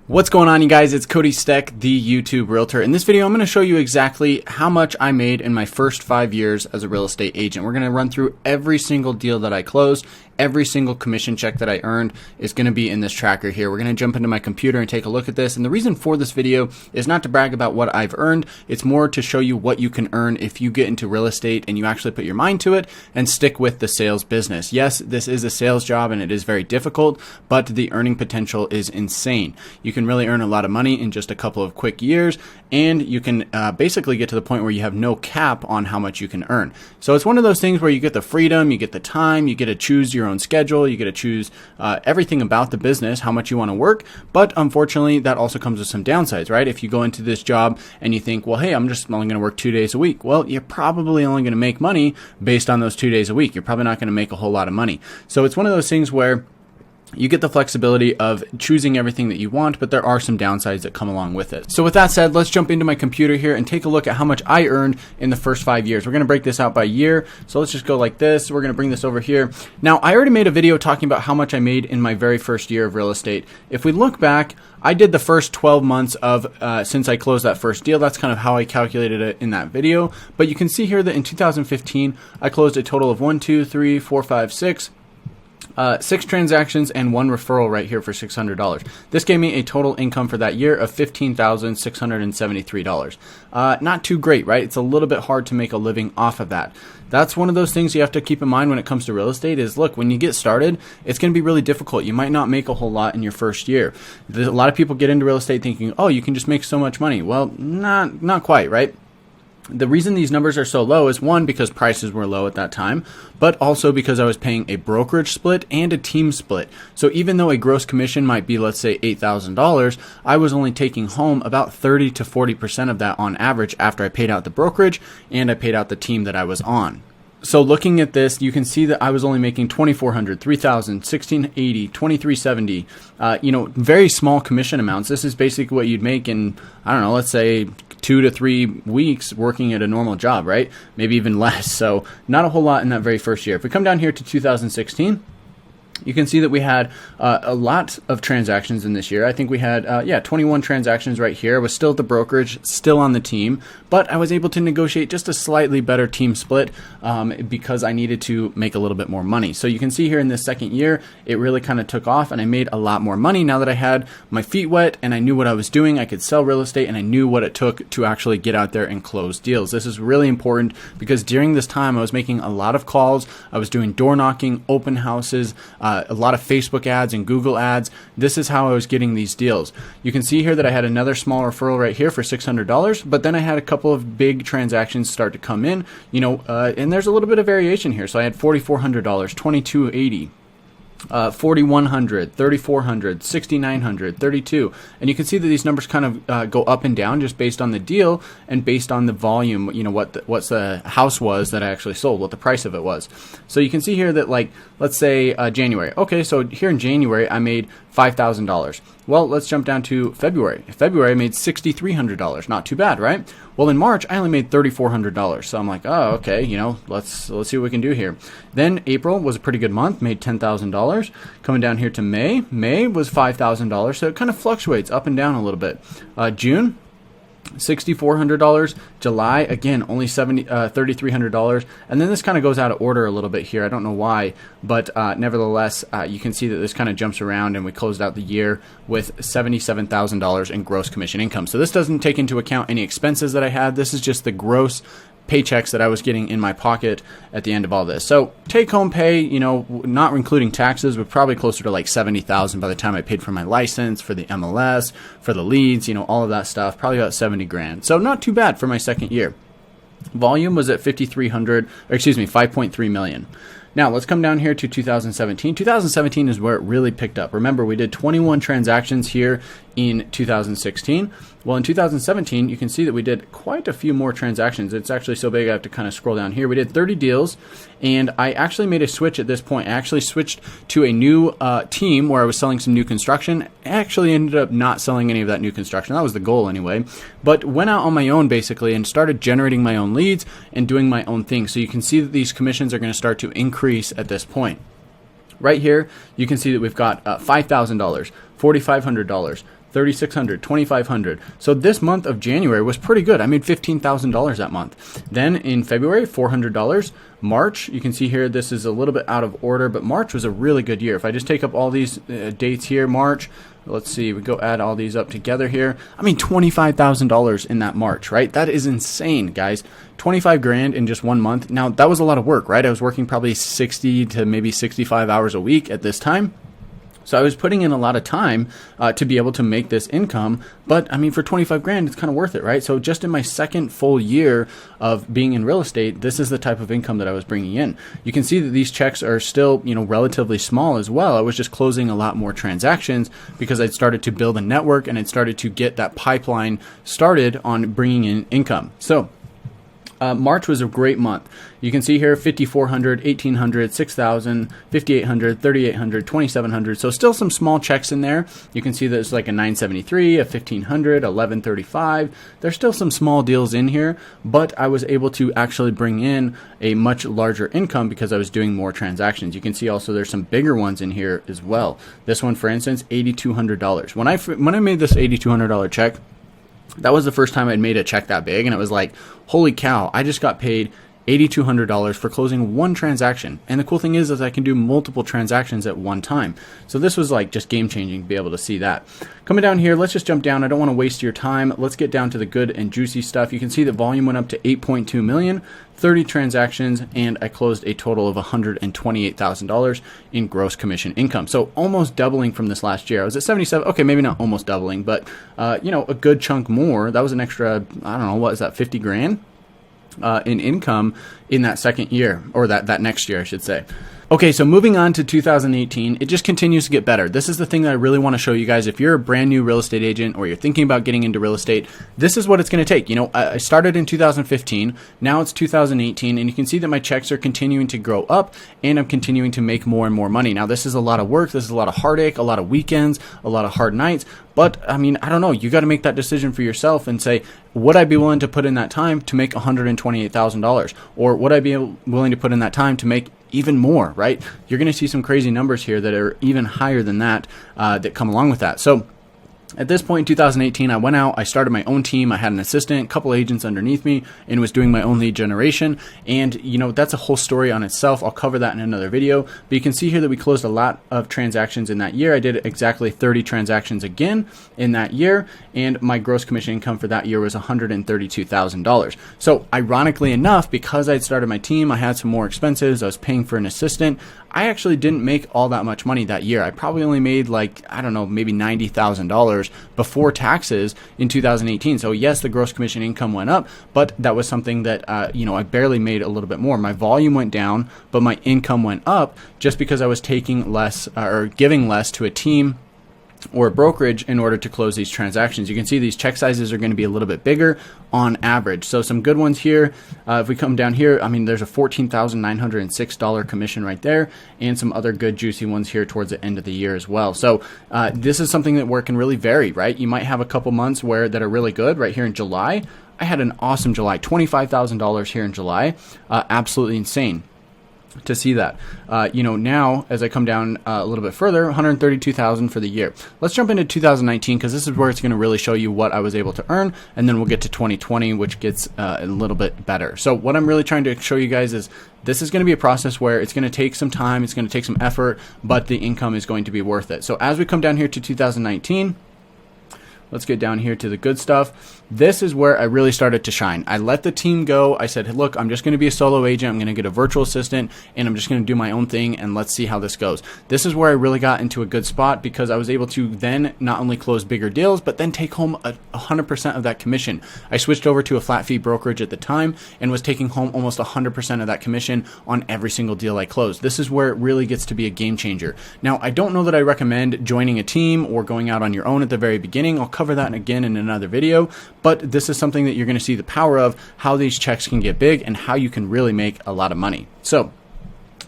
What's going on, you guys? It's Cody Steck, the YouTube Realtor. In this video, I'm going to show you exactly how much I made in my first 5 years as a real estate agent. We're going to run through every single deal that I closed. Every single commission check that I earned is going to be in this tracker here. We're going to jump into my computer and take a look at this. And the reason for this video is not to brag about what I've earned. It's more to show you what you can earn if you get into real estate and you actually put your mind to it and stick with the sales business. Yes, this is a sales job and it is very difficult, but the earning potential is insane. You can really earn a lot of money in just a couple of quick years, and you can basically get to the point where you have no cap on how much you can earn. So it's one of those things where you get the freedom, you get the time, you get to choose your own schedule, you get to choose everything about the business, how much you want to work. But unfortunately, that also comes with some downsides, right? If you go into this job and you think, well, hey, I'm just only going to work 2 days a week. Well, you're probably only going to make money based on those 2 days a week. You're probably not going to make a whole lot of money. So it's one of those things where you get the flexibility of choosing everything that you want, but there are some downsides that come along with it. So with that said, let's jump into my computer here and take a look at how much I earned in the first 5 years. We're going to break this out by year. So let's just go like this. We're going to bring this over here. Now, I already made a video talking about how much I made in my very first year of real estate. If we look back, I did the first 12 months of since I closed that first deal. That's kind of how I calculated it in that video. But you can see here that in 2015, I closed a total of 6 transactions and 1 referral right here for $600. This gave me a total income for that year of $15,673. Not too great, right? It's a little bit hard to make a living off of that. That's one of those things you have to keep in mind when it comes to real estate is, look, when you get started, it's going to be really difficult. You might not make a whole lot in your first year. A lot of people get into real estate thinking, oh, you can just make so much money. Well, not quite, right? The reason these numbers are so low is, one, because prices were low at that time, but also because I was paying a brokerage split and a team split. So even though a gross commission might be, let's say, $8,000, I was only taking home about 30 to 40% of that on average after I paid out the brokerage and I paid out the team that I was on. So looking at this, you can see that I was only making $2,400, $3,000, $1,680, $2,370, very small commission amounts. This is basically what you'd make in, I don't know, let's say 2 to 3 weeks working at a normal job, right? Maybe even less. So not a whole lot in that very first year. If we come down here to 2016, you can see that we had a lot of transactions in this year. I think we had, 21 transactions right here. I was still at the brokerage, still on the team, but I was able to negotiate just a slightly better team split because I needed to make a little bit more money. So you can see here in this second year, it really kind of took off and I made a lot more money now that I had my feet wet and I knew what I was doing. I could sell real estate and I knew what it took to actually get out there and close deals. This is really important because during this time, I was making a lot of calls. I was doing door knocking, open houses, a lot of Facebook ads and Google ads. This is how I was getting these deals. You can see here that I had another small referral right here for $600, but then I had a couple of big transactions start to come in, and there's a little bit of variation here. So I had $4,400, $2,280. $4,100, $3,400, $6,900, $32, and you can see that these numbers kind of go up and down just based on the deal and based on the volume. What the house was that I actually sold, what the price of it was. So you can see here that, like, let's say January. Okay, so here in January I made $5,000. Well, let's jump down to February. February I made $6,300. Not too bad, right? Well, in March I only made $3,400. So I'm like, oh, okay, let's see what we can do here. Then April was a pretty good month, made $10,000. Coming down here to May was $5,000. So it kind of fluctuates up and down a little bit. June, $6,400. July, again, only $3,300. And then this kind of goes out of order a little bit here. I don't know why, but nevertheless, you can see that this kind of jumps around, and we closed out the year with $77,000 in gross commission income. So this doesn't take into account any expenses that I had. This is just the gross paychecks that I was getting in my pocket at the end of all this. So take home pay, not including taxes, was probably closer to like $70,000 by the time I paid for my license, for the MLS, for the leads, all of that stuff, probably about 70 grand. So not too bad for my second year. Volume was at 5.3 million. Now let's come down here to 2017. 2017 is where it really picked up. Remember, we did 21 transactions here in 2016. Well, in 2017, you can see that we did quite a few more transactions. It's actually so big I have to kind of scroll down here. We did 30 deals, and I actually made a switch at this point. I actually switched to a new team where I was selling some new construction. I actually ended up not selling any of that new construction. That was the goal anyway, but went out on my own basically and started generating my own leads and doing my own thing. So you can see that these commissions are going to start to increase at this point. Right here, you can see that we've got $5,000, $4,500, $3,600, $2,500. So this month of January was pretty good. I made $15,000 that month. Then in February, $400. March, you can see here, this is a little bit out of order, but March was a really good year. If I just take up all these dates here, March, let's see, we go add all these up together here. I mean, $25,000 in that March, right? That is insane, guys. 25 grand in just 1 month. Now, that was a lot of work, right? I was working probably 60 to maybe 65 hours a week at this time. So I was putting in a lot of time to be able to make this income. But I mean, for 25 grand, it's kind of worth it, right? So just in my second full year of being in real estate, this is the type of income that I was bringing in. You can see that these checks are still, relatively small as well. I was just closing a lot more transactions because I'd started to build a network and I'd started to get that pipeline started on bringing in income. So March was a great month. You can see here 5,400, 1,800, 6,000, 5,800, 3,800, 2,700. So still some small checks in there. You can see that it's like a 973, a 1,500, 1,135. There's still some small deals in here, but I was able to actually bring in a much larger income because I was doing more transactions. You can see also there's some bigger ones in here as well. This one, for instance, $8,200. When I made this $8,200 check, that was the first time I'd made a check that big, and it was like, holy cow, I just got paid $8,200 for closing one transaction. And the cool thing is I can do multiple transactions at one time. So this was like just game changing to be able to see that. Coming down here, let's just jump down. I don't want to waste your time. Let's get down to the good and juicy stuff. You can see the volume went up to 8.2 million, 30 transactions, and I closed a total of $128,000 in gross commission income. So almost doubling from this last year. I was at 77. Okay, maybe not almost doubling, but a good chunk more. That was an extra, I don't know, what is that, 50 grand? In income in that second year, or that next year, I should say. Okay, so moving on to 2018, it just continues to get better. This is the thing that I really want to show you guys. If you're a brand new real estate agent or you're thinking about getting into real estate, this is what it's going to take. I started in 2015, now it's 2018, and you can see that my checks are continuing to grow up and I'm continuing to make more and more money. Now, this is a lot of work, this is a lot of heartache, a lot of weekends, a lot of hard nights, but I mean, I don't know, you got to make that decision for yourself and say, would I be willing to put in that time to make $128,000? Or would I be willing to put in that time to make even more, right? You're going to see some crazy numbers here that are even higher than that that come along with that. So at this point in 2018, I went out, I started my own team. I had an assistant, a couple agents underneath me, and was doing my own lead generation. And, that's a whole story on itself. I'll cover that in another video. But you can see here that we closed a lot of transactions in that year. I did exactly 30 transactions again in that year. And my gross commission income for that year was $132,000. So ironically enough, because I'd started my team, I had some more expenses, I was paying for an assistant, I actually didn't make all that much money that year. I probably only made maybe $90,000 before taxes in 2018. So yes, the gross commission income went up, but that was something that, I barely made a little bit more. My volume went down, but my income went up just because I was taking less or giving less to a team or a brokerage in order to close these transactions. You can see these check sizes are going to be a little bit bigger on average. So some good ones here. If we come down here, there's a $14,906 commission right there, and some other good juicy ones here towards the end of the year as well. So this is something that can really vary, right? You might have a couple months that are really good. Right here in July, I had an awesome July, $25,000 here in July. Absolutely insane to see that. Now as I come down a little bit further, 132,000 for the year. Let's jump into 2019 because this is where it's going to really show you what I was able to earn, and then we'll get to 2020, which gets a little bit better. So what I'm really trying to show you guys is this is going to be a process where it's going to take some time, it's going to take some effort, but the income is going to be worth it. So as we come down here to 2019, let's get down here to the good stuff. This is where I really started to shine. I let the team go. I said, hey, look, I'm just going to be a solo agent. I'm going to get a virtual assistant, and I'm just going to do my own thing, and let's see how this goes. This is where I really got into a good spot because I was able to then not only close bigger deals, but then take home 100% of that commission. I switched over to a flat fee brokerage at the time and was taking home almost 100% of that commission on every single deal I closed. This is where it really gets to be a game changer. Now, I don't know that I recommend joining a team or going out on your own at the very beginning. I'll cover that again in another video, but this is something that you're going to see the power of, how these checks can get big and how you can really make a lot of money. So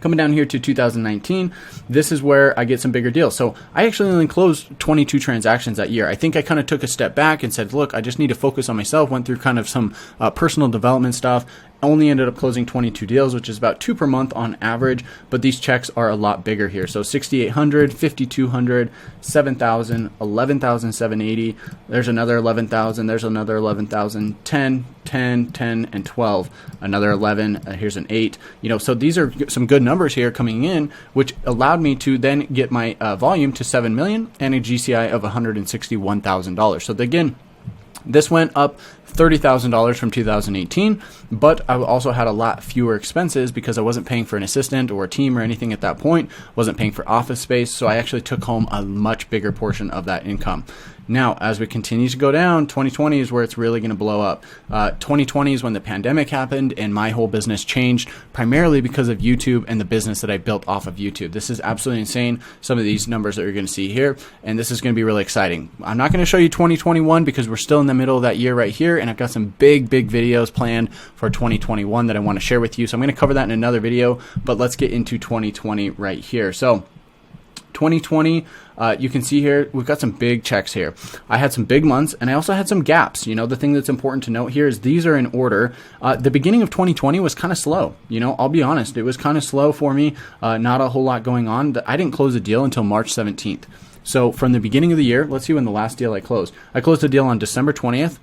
coming down here to 2019, this is where I get some bigger deals. So I actually only closed 22 transactions that year. I think I kind of took a step back and said, look, I just need to focus on myself, went through kind of some personal development stuff, only ended up closing 22 deals, which is about 2 per month on average, but these checks are a lot bigger here. So 6,800, 5,200, 7,000, 11,780. There's another 11,000. There's another 11,000, 10, 10, 10, and 12. Another 11. Here's an 8. So these are some good numbers here coming in, which allowed me to then get my volume to 7 million and a GCI of $161,000. So again, this went up $30,000 from 2018, but I also had a lot fewer expenses because I wasn't paying for an assistant or a team or anything at that point, wasn't paying for office space, so I actually took home a much bigger portion of that income. Now, as we continue to go down, 2020 is where it's really going to blow up. 2020 is when the pandemic happened and my whole business changed, primarily because of YouTube and the business that I built off of YouTube. This is absolutely insane, some of these numbers that you're going to see here, and this is going to be really exciting. I'm not going to show you 2021 because we're still in the middle of that year right here, and I've got some big videos planned for 2021 that I want to share with you. So I'm going to cover that in another video, but let's get into 2020 right here. So 2020, you can see here, we've got some big checks here. I had some big months and I also had some gaps. The thing that's important to note here is these are in order. The beginning of 2020 was kind of slow. I'll be honest, it was kind of slow for me. Not a whole lot going on. I didn't close a deal until March 17th. So from the beginning of the year, let's see when the last deal I closed. I closed a deal on December 20th.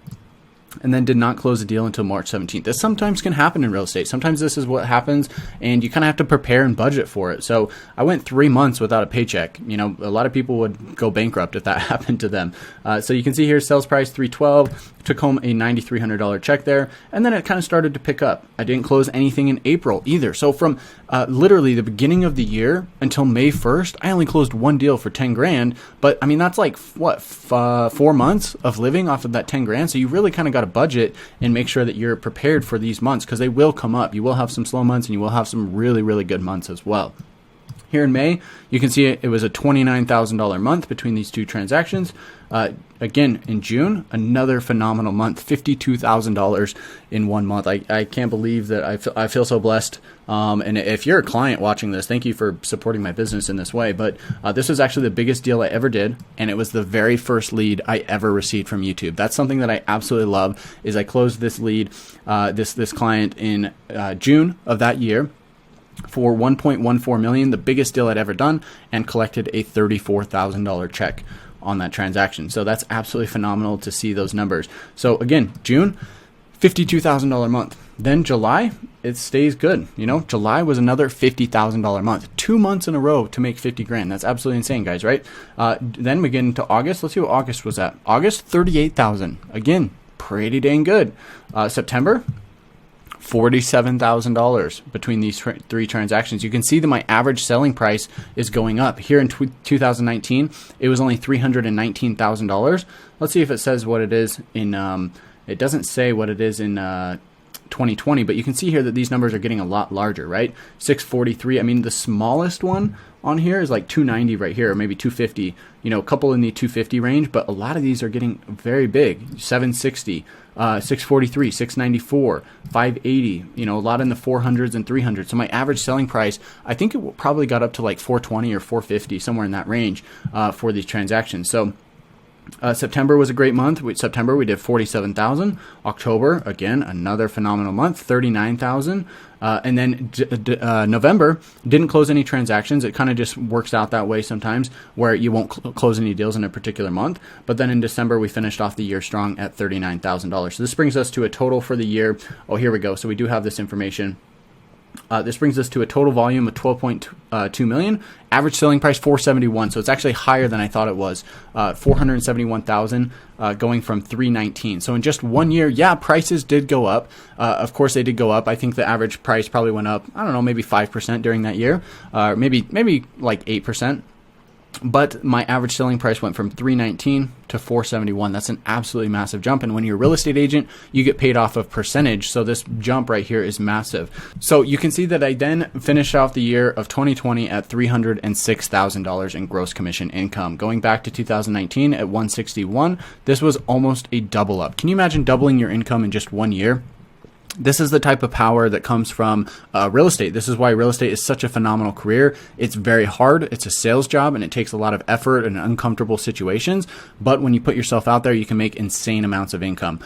And then did not close a deal until March 17th. This sometimes can happen in real estate. Sometimes this is what happens, and you kind of have to prepare and budget for it. So I went 3 months without a paycheck. A lot of people would go bankrupt if that happened to them. So you can see here, sales price $312, took home a $9,300 check there, and then it kind of started to pick up. I didn't close anything in April either. So from literally the beginning of the year until May 1st, I only closed one deal for 10 grand. But I mean, that's like what, 4 months of living off of that 10 grand. So you really kind of got to budget and make sure that you're prepared for these months because they will come up. You will have some slow months and you will have some really good months as well. Here in May, you can see it was a $29,000 month between these two transactions. Again, in June, another phenomenal month, $52,000 in 1 month. I can't believe that I feel so blessed. And if you're a client watching this, thank you for supporting my business in this way. But this was actually the biggest deal I ever did, and it was the very first lead I ever received from YouTube. That's something that I absolutely love. Is I closed this lead, this client in June of that year, for $1.14 million, the biggest deal I'd ever done, and collected a $34,000 check on that transaction. So that's absolutely phenomenal to see those numbers. So again, June, $52,000 month. Then July, it stays good. July was another $50,000 month. 2 months in a row to make 50 grand. That's absolutely insane, guys, right? Then we get into August. Let's see what August was at. August, 38,000. Again, pretty dang good. September, $47,000 between these three transactions. You can see that my average selling price is going up. Here in 2019, it was only $319,000. Let's see if it says what it is in, it doesn't say what it is in 2020, but you can see here that these numbers are getting a lot larger, right? 643. I mean, the smallest one on here is like 290 right here, or maybe 250, a couple in the 250 range, but a lot of these are getting very big. 760, 643, 694, 580, a lot in the 400s and 300s. So my average selling price, I think it probably got up to like 420 or 450, somewhere in that range for these transactions. So September was a great month. September, we did 47,000. October, again, another phenomenal month, 39,000. And then November, didn't close any transactions. It kind of just works out that way sometimes where you won't close any deals in a particular month. But then in December, we finished off the year strong at $39,000. So this brings us to a total for the year. Oh, here we go. So we do have this information. This brings us to a total volume of 12.2 million. Average selling price 471. So it's actually higher than I thought it was. 471,000 going from 319. So in just 1 year, yeah, prices did go up. Of course, they did go up. I think the average price probably went up, I don't know, maybe 5% during that year, maybe like 8%. But my average selling price went from 319 to 471. That's an absolutely massive jump. And when you're a real estate agent, you get paid off of percentage. So this jump right here is massive. So you can see that I then finished off the year of 2020 at $306,000 in gross commission income. Going back to 2019 at 161, this was almost a double up. Can you imagine doubling your income in just 1 year? This is the type of power that comes from real estate. This is why real estate is such a phenomenal career. It's very hard. It's a sales job, and it takes a lot of effort and uncomfortable situations. But when you put yourself out there, you can make insane amounts of income.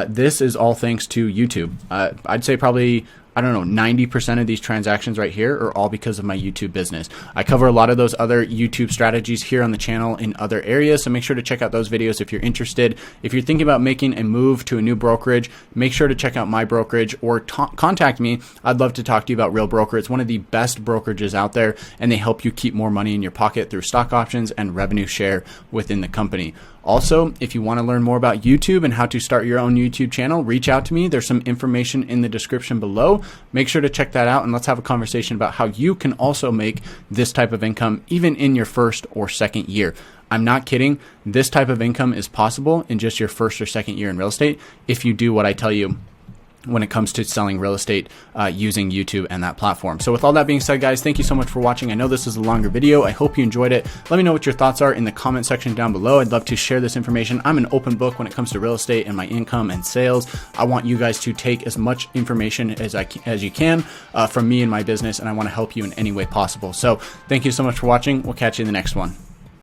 This is all thanks to YouTube. I'd say probably, I don't know, 90% of these transactions right here are all because of my YouTube business. I cover a lot of those other YouTube strategies here on the channel in other areas, so make sure to check out those videos if you're interested. If you're thinking about making a move to a new brokerage, make sure to check out my brokerage or contact me. I'd love to talk to you about Real Broker. It's one of the best brokerages out there, and they help you keep more money in your pocket through stock options and revenue share within the company. Also, if you want to learn more about YouTube and how to start your own YouTube channel, reach out to me. There's some information in the description below. Make sure to check that out, and let's have a conversation about how you can also make this type of income even in your first or second year. I'm not kidding. This type of income is possible in just your first or second year in real estate if you do what I tell you when it comes to selling real estate using YouTube and that platform. So with all that being said, guys, thank you so much for watching. I know this is a longer video. I hope you enjoyed it. Let me know what your thoughts are in the comment section down below. I'd love to share this information. I'm an open book when it comes to real estate and my income and sales. I want you guys to take as much information as you can from me and my business, and I want to help you in any way possible. So thank you so much for watching. We'll catch you in the next one.